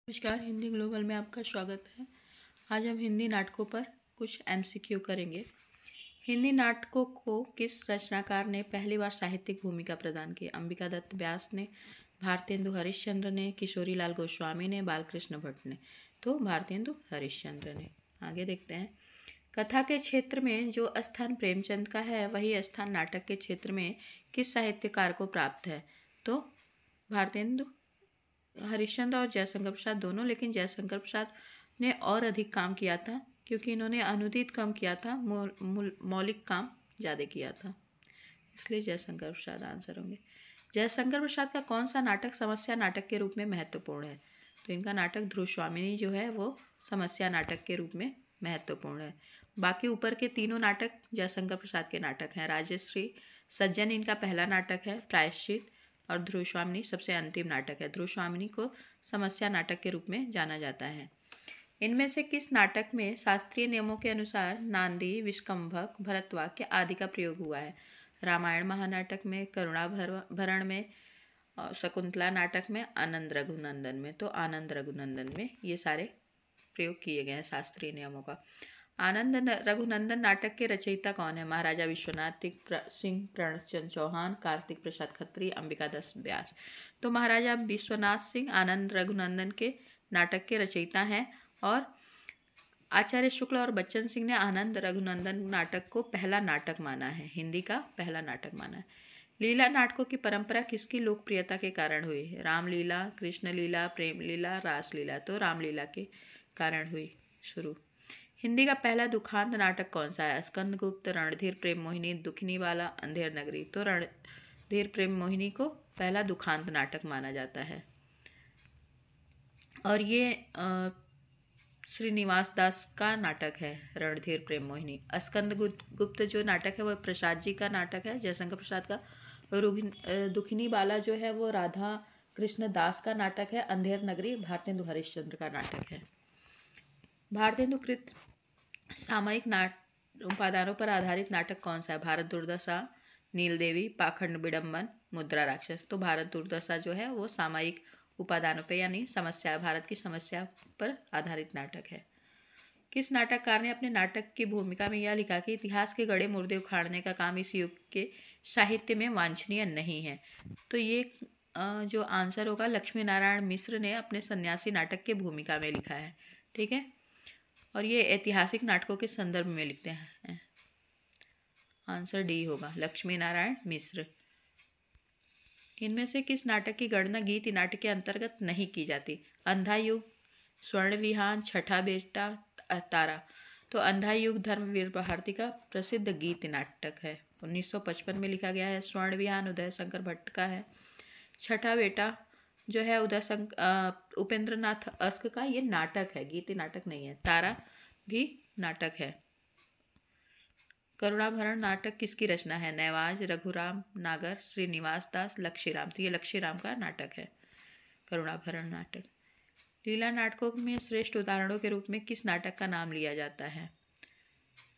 नमस्कार, हिंदी ग्लोबल में आपका स्वागत है। आज हम हिंदी नाटकों पर कुछ एमसीक्यू करेंगे। हिंदी नाटकों को किस रचनाकार ने पहली बार साहित्यिक भूमिका प्रदान की? अंबिका दत्त व्यास ने, भारतेंदु हरिश्चंद्र ने, किशोरी लाल गोस्वामी ने, बालकृष्ण भट्ट ने। तो भारतेंदु हरिश्चंद्र ने। आगे देखते हैं। कथा के क्षेत्र में जो स्थान प्रेमचंद का है वही स्थान नाटक के क्षेत्र में किस साहित्यकार को प्राप्त है? तो भारतेंदु हरिश्चंद्र और जयशंकर प्रसाद दोनों, लेकिन जयशंकर प्रसाद ने और अधिक काम किया था क्योंकि इन्होंने अनुदित कम किया था, मौलिक काम ज़्यादा किया था, इसलिए जयशंकर प्रसाद आंसर होंगे। जयशंकर प्रसाद का कौन सा नाटक समस्या नाटक के रूप में महत्वपूर्ण है? तो इनका नाटक ध्रुव स्वामिनी जो है वो समस्या नाटक के रूप में महत्वपूर्ण है। बाकी ऊपर के तीनों नाटक जयशंकर प्रसाद के नाटक हैं। राजश्री सज्जन इनका पहला नाटक है, प्रायश्चित, और ध्रुव स्वामिनी सबसे अंतिम नाटक है। ध्रुव स्वामिनी को समस्या नाटक के रूप में जाना जाता है। इनमें से किस नाटक में शास्त्रीय नियमों के अनुसार नांदी, विष्कंभक, भरतवाक्य आदि का प्रयोग हुआ है? रामायण महानाटक में, करुणाभरण में, शकुंतला नाटक में, आनंद रघुनंदन में। तो आनंद रघुनंदन में ये सारे प्रयोग किए गए हैं शास्त्रीय नियमों का। आनंद रघुनंदन नाटक के रचयिता कौन है? महाराजा विश्वनाथ सिंह प्रणचंद चौहान, कार्तिक प्रसाद खत्री, अंबिका दत्त व्यास। तो महाराजा विश्वनाथ सिंह आनंद रघुनंदन के नाटक के रचयिता हैं और आचार्य शुक्ल और बच्चन सिंह ने आनंद रघुनंदन नाटक को पहला नाटक माना है, हिंदी का पहला नाटक माना है। लीला नाटकों की परंपरा किसकी लोकप्रियता के कारण हुई? रामलीला, कृष्ण लीला, प्रेम लीला, रासलीला। तो रामलीला के कारण हुई शुरू। हिंदी का पहला दुखांत नाटक कौन सा है? स्कंदगुप्त, रणधीर प्रेम मोहिनी, दुखनी वाला, अंधेर नगरी। तो रणधीर प्रेम मोहिनी को पहला दुखांत नाटक माना जाता है और ये श्रीनिवास दास का नाटक है रणधीर प्रेम मोहिनी। स्कंदगुप्त जो नाटक है वह प्रसाद जी का नाटक है, जयशंकर प्रसाद का। दुखनी बाला जो है वो राधा कृष्ण दास का नाटक है। अंधेर नगरी भारतेंदु हरिश्चंद्र का नाटक है। भारतेंदु कृत सामयिक उपादानों पर आधारित नाटक कौन सा है? भारत दुर्दशा, नील देवी, पाखंड विडम्बन, मुद्रा राक्षस। तो भारत दुर्दशा जो है वो सामयिक उपादानों पर यानी समस्या, भारत की समस्या पर आधारित नाटक है। किस नाटककार ने अपने नाटक की भूमिका में यह लिखा कि इतिहास के गड़े मुर्दे उखाड़ने का काम इस युग के साहित्य में वांछनीय नहीं है? तो ये जो आंसर होगा लक्ष्मी नारायण मिश्र ने अपने सन्यासी नाटक के भूमिका में लिखा है। ठीक है, और ये ऐतिहासिक नाटकों के संदर्भ में लिखते हैं। आंसर डी होगा, लक्ष्मी नारायण मिश्र। इनमें से किस नाटक की गणना गीत नाट्य के अंतर्गत नहीं की जाती? अंधा युग, स्वर्ण विहान, छठा बेटा, तारा। तो अंधा युग धर्मवीर भारती का प्रसिद्ध गीत नाटक है, 1955 में लिखा गया है। स्वर्ण विहान उदय शंकर भट्ट का है। छठा बेटा जो है उपेंद्र नाथ अस्क का, ये नाटक है, गीत नाटक नहीं है। तारा भी नाटक है। करुणाभरण नाटक किसकी रचना है? नवाज, रघुराम नागर, श्रीनिवास दास, लक्ष्मीराम। तो ये लक्ष्मीराम का नाटक है करुणाभरण नाटक। लीला नाटकों में श्रेष्ठ उदाहरणों के रूप में किस नाटक का नाम लिया जाता है?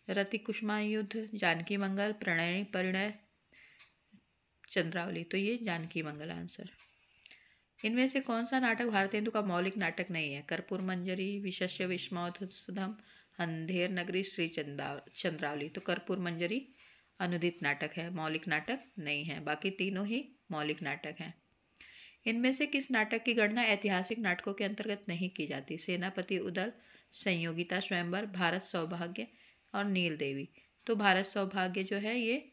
रति कुसुमा युद्ध, जानकी मंगल, प्रणय परिणय, चंद्रावली। तो ये जानकी मंगल आंसर। इनमें से कौन सा नाटक भारतेंदु का मौलिक नाटक नहीं है? कर्पूर मंजरी, विशस्य विस्मौधसुधम, अंधेर नगरी, श्री चंद्रावली। तो कर्पूर मंजरी अनुदित नाटक है, मौलिक नाटक नहीं है। बाकी तीनों ही मौलिक नाटक हैं। इनमें से किस नाटक की गणना ऐतिहासिक नाटकों के अंतर्गत नहीं की जाती? सेनापति उदल, संयोगिता स्वयंवर, भारत सौभाग्य और नील देवी। तो भारत सौभाग्य जो है ये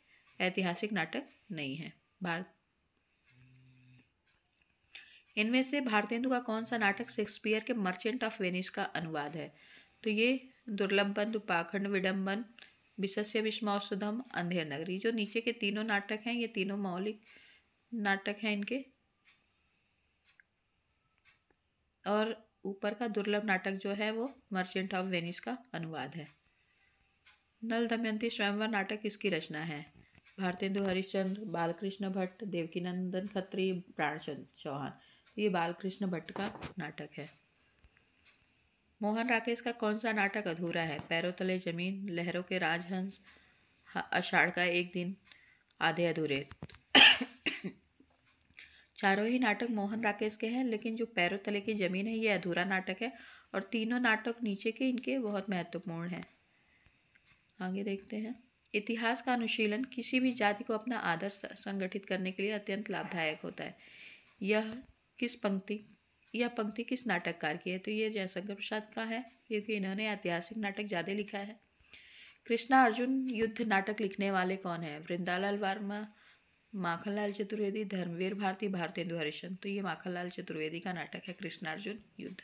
ऐतिहासिक नाटक नहीं है। इनमें से भारतेंदु का कौन सा नाटक शेक्सपियर के मर्चेंट ऑफ वेनिस का अनुवाद है? तो ये दुर्लभ बंधु, पाखंड विडम्बन, विशस्य विस्मौसुधम, अंधेर नगरी। जो नीचे के तीनों नाटक हैं ये तीनों मौलिक नाटक हैं इनके, और ऊपर का दुर्लभ नाटक जो है वो मर्चेंट ऑफ वेनिस का अनुवाद है। नल दमयंती स्वयंवर नाटक किसकी रचना है? भारतेंदु हरिश्चंद्र, बालकृष्ण भट्ट, देवकीनंदन खत्री, प्राणचंद चौहान। ये बालकृष्ण भट्ट का नाटक है। मोहन राकेश का कौन सा नाटक अधूरा है? पैरों तले जमीन, लहरों के राजहंस, आषाढ़ का एक दिन, आधे अधूरे। चारों ही नाटक मोहन राकेश के हैं, लेकिन जो पैरों तले की जमीन है ये अधूरा नाटक है, और तीनों नाटक नीचे के इनके बहुत महत्वपूर्ण हैं। आगे देखते हैं। इतिहास का अनुशीलन किसी भी जाति को अपना आदर्श संगठित करने के लिए अत्यंत लाभदायक होता है। यह पंक्ति किस नाटककार की है? तो ये जयशंकर प्रसाद का है, क्योंकि इन्होंने ऐतिहासिक नाटक ज़्यादा लिखा है। कृष्णा अर्जुन युद्ध नाटक लिखने वाले कौन हैं? वृंदालाल वर्मा, माखनलाल चतुर्वेदी, धर्मवीर भारती, भारतेंदु हरिश्चंद्र। तो ये माखनलाल चतुर्वेदी का नाटक है कृष्णार्जुन युद्ध,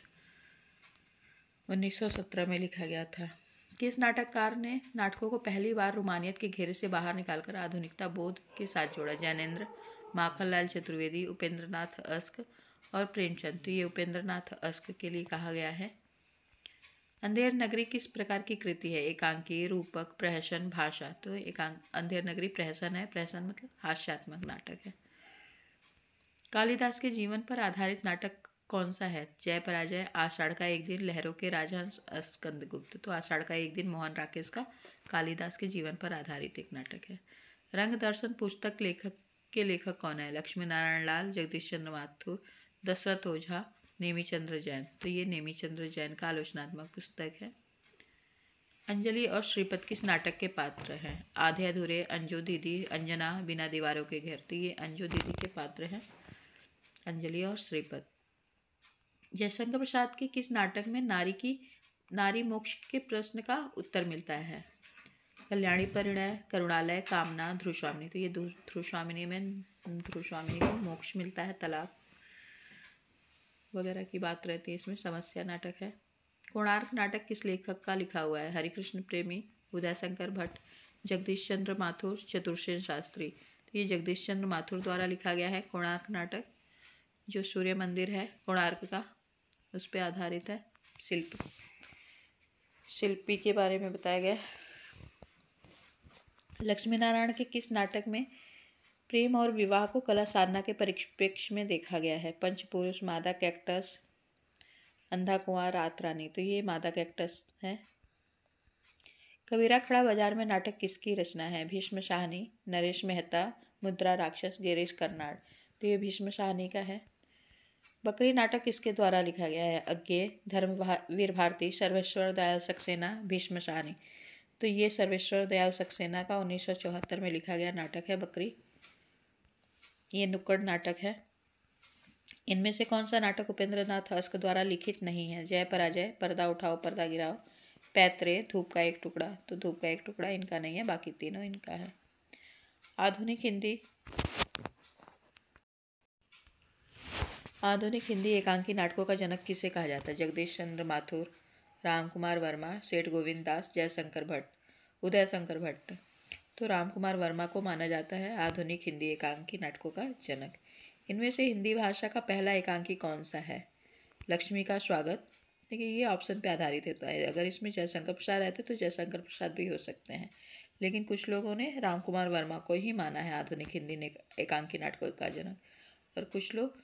1917 में लिखा गया था। किस नाटककार ने नाटकों को पहली बार रोमानियत के घेरे से बाहर निकालकर आधुनिकता बोध के साथ जोड़ा? जैनेन्द्र, माखनलाल चतुर्वेदी, उपेंद्रनाथ अस्क और प्रेमचंद। तो ये उपेंद्रनाथ अस्क के लिए कहा गया है। अंधेर नगरी किस प्रकार की कृति है? एकांकी, रूपक, प्रहसन, भाषा। तो अंधेर नगरी प्रहसन है। प्रहसन मतलब हास्यात्मक नाटक है। कालिदास के जीवन पर आधारित नाटक कौन सा है? जय पराजय, आषाढ़ का एक दिन, लहरों के राजहंस, स्कंदगुप्त। तो आषाढ़ का एक दिन मोहन राकेश का कालिदास के जीवन पर आधारित एक नाटक है। रंग दर्शन पुस्तक के लेखक कौन है? लक्ष्मी नारायण लाल, जगदीश चंद्र माथुर, दशरथ ओझा, नेमी चंद्र जैन। तो ये नेमी चंद्र जैन का आलोचनात्मक पुस्तक है। अंजलि और श्रीपद किस नाटक के पात्र हैं? आधे अधूरे, अंजू दीदी, अंजना, बिना दीवारों के घर। तो ये अंजू दीदी के पात्र हैं, अंजलि और श्रीपद। जयशंकर प्रसाद के किस नाटक में नारी मोक्ष के प्रश्न का उत्तर मिलता है? कल्याणी परिणय, करुणालय, कामना, ध्रुवस्वामिनी। तो ये ध्रुवस्वामिनी को मोक्ष मिलता है, तलाक वगैरह की बात रहती है इसमें। समस्या नाटक है। कोणार्क नाटक किस लेखक का लिखा हुआ है? हरिकृष्ण प्रेमी, उदय शंकर भट्ट, जगदीश चंद्र माथुर, चतुर्सेन शास्त्री। तो ये जगदीश चंद्र माथुर द्वारा लिखा गया है। कोणार्क नाटक जो सूर्य मंदिर है कोणार्क का, उस पर आधारित है। शिल्पी के बारे में बताया गया। लक्ष्मी नारायण के किस नाटक में प्रेम और विवाह को कला साधना के परिप्रेक्ष्य में देखा गया है? पंचपुरुष, मादा कैक्टस, अंधा कुंवर, रात रानी। तो ये मादा कैक्टस है। कबीरा खड़ा बाजार में नाटक किसकी रचना है? भीष्म शाहनी, नरेश मेहता, मुद्रा राक्षस, गिरीश कर्नाड। तो ये भीष्म शाहनी का है। बकरी नाटक किसके द्वारा लिखा गया है? अज्ञेय, धर्मवीर भारती, सर्वेश्वर दयाल सक्सेना, भीष्म शाहनी। तो ये सर्वेश्वर दयाल सक्सेना का 1974 में लिखा गया नाटक है बकरी। ये नुक्कड़ नाटक है। इनमें से कौन सा नाटक उपेंद्रनाथ अस्क द्वारा लिखित नहीं है? जय पराजय, पर्दा उठाओ पर्दा गिराओ, पैतरे, धूप का एक टुकड़ा। तो धूप का एक टुकड़ा इनका नहीं है, बाकी तीनों इनका है। आधुनिक हिंदी एकांकी नाटकों का जनक किसे कहा जाता है? जगदीश चंद्र माथुर, राम कुमार वर्मा, सेठ गोविंद दास, जयशंकर भट्ट, उदय शंकर भट्ट। तो राम कुमार वर्मा को माना जाता है आधुनिक हिंदी एकांकी नाटकों का जनक। इनमें से हिंदी भाषा का पहला एकांकी कौन सा है? लक्ष्मी का स्वागत। देखिए ये ऑप्शन पे आधारित होता है। अगर इसमें जयशंकर प्रसाद रहते तो जयशंकर प्रसाद भी हो सकते हैं, लेकिन कुछ लोगों ने राम कुमार वर्मा को ही माना है आधुनिक हिंदी एकांकी नाटकों का जनक, और कुछ लोग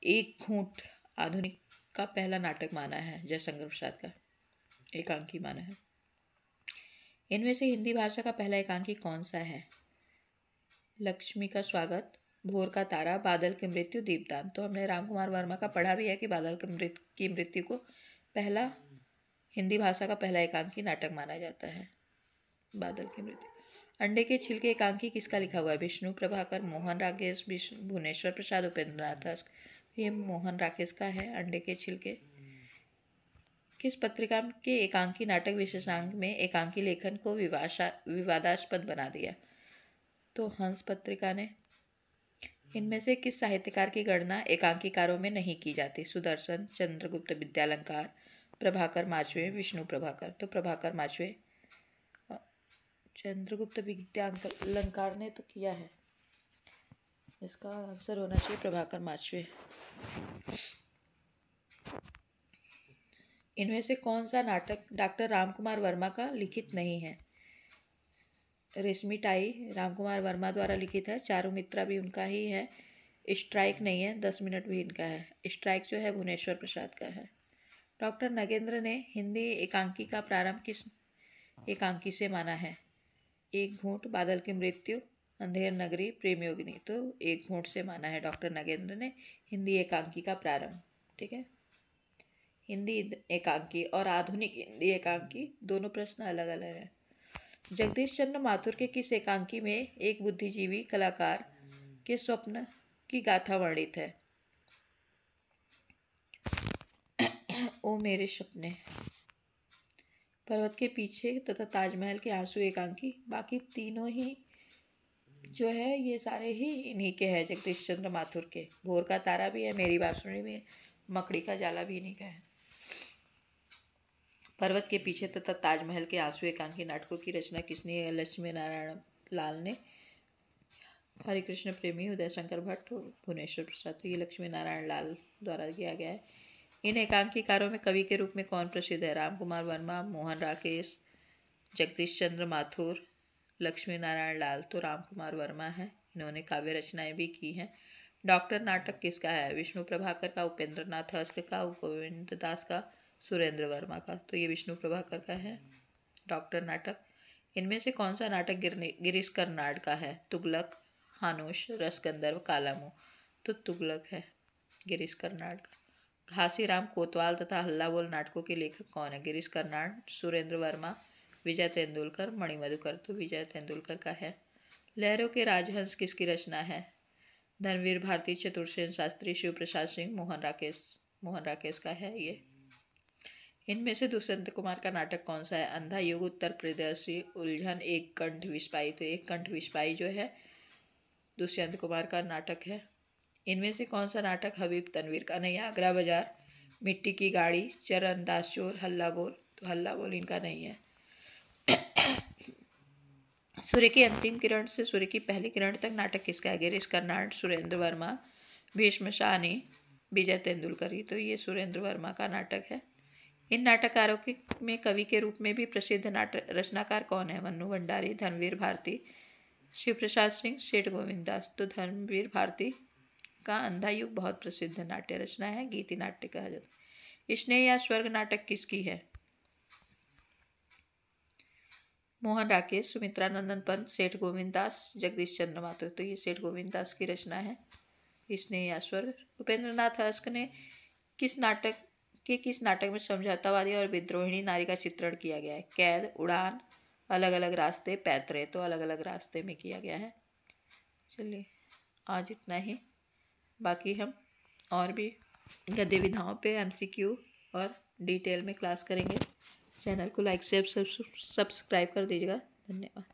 एक घूंट आधुनिक का पहला नाटक माना है, जयशंकर प्रसाद का एकांकी माना है। इनमें से हिंदी भाषा का पहला एकांकी कौन सा है? लक्ष्मी का स्वागत, भोर का तारा, बादल की मृत्यु, दीपदान। तो हमने राम कुमार वर्मा का पढ़ा भी है कि बादल की मृत्यु को पहला हिंदी भाषा का पहला एकांकी नाटक माना जाता है, बादल की मृत्यु। अंडे के छिलके एकांकी किसका लिखा हुआ है? विष्णु प्रभाकर, मोहन राकेश, भुवनेश्वर प्रसाद, उपेंद्रनाथ अस्क। ये मोहन राकेश का है अंडे के छिलके। किस पत्रिका के एकांकी नाटक विशेषांक में एकांकी लेखन को विवादास्पद बना दिया? तो हंस पत्रिका ने। इनमें से किस साहित्यकार की गणना एकांकीकारों में नहीं की जाती? सुदर्शन, चंद्रगुप्त विद्यालंकार, प्रभाकर माचवे, विष्णु प्रभाकर। तो प्रभाकर माचवे। चंद्रगुप्त विद्यालंकार ने तो किया है, इसका आंसर होना चाहिए प्रभाकर माचवे। इनमें से कौन सा नाटक डॉक्टर रामकुमार वर्मा का लिखित नहीं है? रेशमी टाई रामकुमार वर्मा द्वारा लिखित है। चारुमित्रा भी उनका ही है। स्ट्राइक नहीं है, 10 मिनट भी इनका है। स्ट्राइक जो है भुवनेश्वर प्रसाद का है। डॉक्टर नगेंद्र ने हिंदी एकांकी का प्रारंभ किस एकांकी से माना है? एक घूंट, बादल की मृत्यु, अंधेर नगरी प्रेम योगिनी, तो एक घूंट से माना है डॉक्टर नागेंद्र ने। हिंदी एकांकी का प्रारंभ। ठीक है, हिंदी एकांकी और आधुनिक हिंदी एकांकी दोनों प्रश्न अलग अलग हैं। जगदीश चंद्र माथुर के किस एकांकी में एक बुद्धिजीवी कलाकार के स्वप्न की गाथा वर्णित है? ओ मेरे सपने, पर्वत के पीछे तथा ताजमहल के आंसू एकांकी। बाकी तीनों ही जो है ये सारे ही इन्हीं के हैं, जगदीश चंद्र माथुर के। भोर का तारा भी है, मेरी बांसुरी भी है, मकड़ी का जाला भी इन्हीं का है। पर्वत के पीछे तथा ताजमहल के आंसू एकांकी नाटकों की रचना किसने? लक्ष्मी नारायण लाल ने। हरिकृष्ण प्रेमी, उदय शंकर भट्ट, भुवनेश्वर प्रसाद। तो ये लक्ष्मी नारायण लाल द्वारा किया गया है। इन एकांकीकारों में कवि के रूप में कौन प्रसिद्ध है? राम कुमार वर्मा, मोहन राकेश, जगदीश चंद्र माथुर, लक्ष्मी नारायण लाल। तो राम कुमार वर्मा है, इन्होंने काव्य रचनाएं भी की हैं। डॉक्टर नाटक किसका है? विष्णु प्रभाकर का, उपेंद्र नाथ हस्क का, गोविंद दास का, सुरेंद्र वर्मा का। तो ये विष्णु प्रभाकर का है डॉक्टर नाटक। इनमें से कौन सा नाटक गिरीश कर्नाड का है? तुगलक, हानुश, रसगंधर्व, कालामुँह। तो तुगलक है गिरीश कर्नाड का। घासीराम कोतवाल तथा हल्ला बोल नाटकों के लेखक कौन है? गिरीश कर्नाड, सुरेंद्र वर्मा, विजय तेंदुलकर, मणिमधुकर। तो विजय तेंदुलकर का है। लहरों के राजहंस किसकी रचना है? धर्मवीर भारती, चतुर्सेन शास्त्री, शिव प्रसाद सिंह, मोहन राकेश का है ये। इनमें से दुष्यंत कुमार का नाटक कौन सा है? अंधा युग, उत्तर प्रदेशी, उलझन, एक कंठ विस्पाई। तो एक कंठ विस्पाई जो है दुष्यंत कुमार का नाटक है। इनमें से कौन सा नाटक हबीब तनवीर का नहीं? आगरा बाजार, मिट्टी की गाड़ी, चरणदास चोर, हल्ला बोल। तो हल्ला बोल इनका नहीं है। सूर्य की अंतिम किरण से सूर्य की पहली किरण तक नाटक किसका है? गिरीश कर्नाड, सुरेंद्र वर्मा, भीष्म शाहनी, विजय तेंदुलकर। तो ये सुरेंद्र वर्मा का नाटक है। इन नाटककारों के में कवि के रूप में भी प्रसिद्ध नाटक रचनाकार कौन है? मन्नू भंडारी, धर्मवीर भारती, शिव प्रसाद सिंह, सेठ गोविंद दास। तो धर्मवीर भारती का अंधा युग बहुत प्रसिद्ध नाट्य रचना है, गीति नाट्य कहा जाता है। स्नेह या स्वर्ग नाटक किसकी है? मोहन राकेश, सुमित्रानंदन पंत, सेठ गोविंद दास, जगदीश चंद्र माथुर। तो ये सेठ गोविंद दास की रचना है स्नेह या स्वर्ग। उपेंद्र नाथ हस्क ने किस नाटक में समझौतावादी और विद्रोहिणी नारी का चित्रण किया गया है? कैद, उड़ान, अलग अलग रास्ते, पैतरे। तो अलग अलग रास्ते में किया गया है। चलिए आज इतना ही, बाकी हम और भी गद्य विधाओं पे MCQ और डिटेल में क्लास करेंगे। चैनल को लाइक शेयर सब्सक्राइब कर दीजिएगा। धन्यवाद।